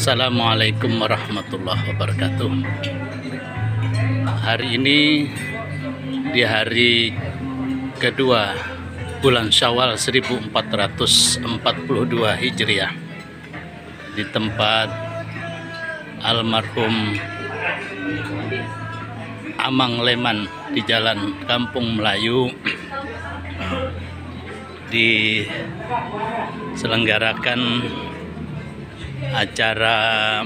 Assalamualaikum warahmatullahi wabarakatuh. Hari ini di hari kedua bulan Syawal 1442 Hijriah, di tempat almarhum Amang Leman di Jalan Kampung Melayu diselenggarakan acara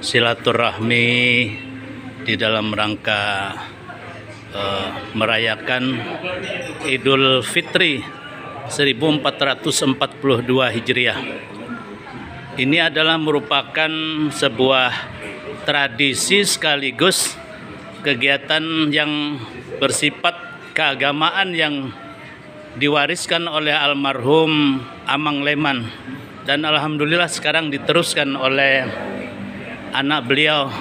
silaturahmi di dalam rangka merayakan Idul Fitri 1442 Hijriah. Ini adalah merupakan sebuah tradisi sekaligus kegiatan yang bersifat keagamaan yang diwariskan oleh almarhum Amang Leman, dan alhamdulillah sekarang diteruskan oleh anak beliau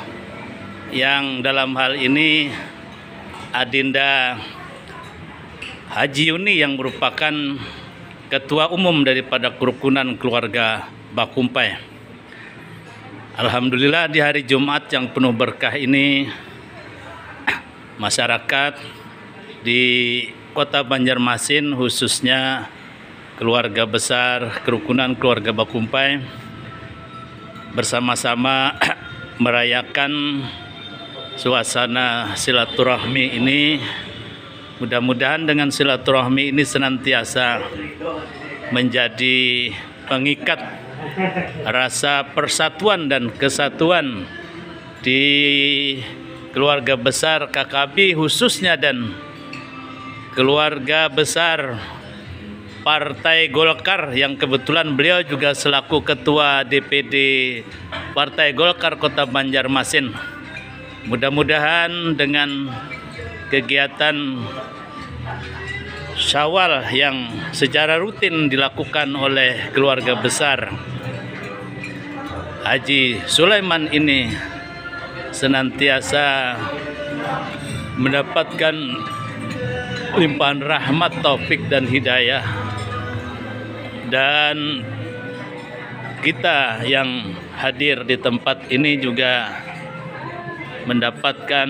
yang dalam hal ini Adinda Haji Yuni, yang merupakan ketua umum daripada kerukunan keluarga Bakumpai. Alhamdulillah di hari Jumat yang penuh berkah ini, masyarakat di Kota Banjarmasin, khususnya keluarga besar kerukunan keluarga Bakumpai, bersama-sama merayakan suasana silaturahmi ini. Mudah-mudahan dengan silaturahmi ini senantiasa menjadi pengikat rasa persatuan dan kesatuan di keluarga besar KKB khususnya, dan keluarga besar Partai Golkar yang kebetulan beliau juga selaku ketua DPD Partai Golkar Kota Banjarmasin. Mudah-mudahan dengan kegiatan Syawal yang secara rutin dilakukan oleh keluarga besar Haji Sulaiman ini senantiasa mendapatkan limpahan rahmat, taufik dan hidayah, dan kita yang hadir di tempat ini juga mendapatkan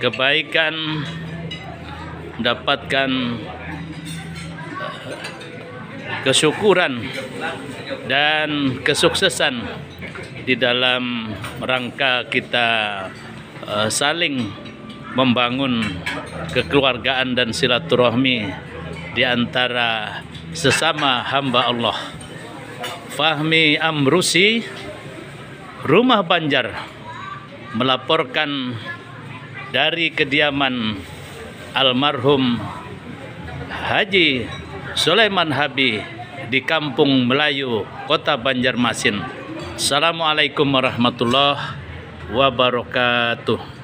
kebaikan, mendapatkan kesyukuran dan kesuksesan di dalam rangka kita saling membangun kekeluargaan dan silaturahmi di antara sesama hamba Allah. Fahmi Amrusi, Rumah Banjar, melaporkan dari kediaman almarhum Haji Sulaiman Habi di Kampung Melayu, Kota Banjarmasin. Assalamualaikum warahmatullahi wabarakatuh.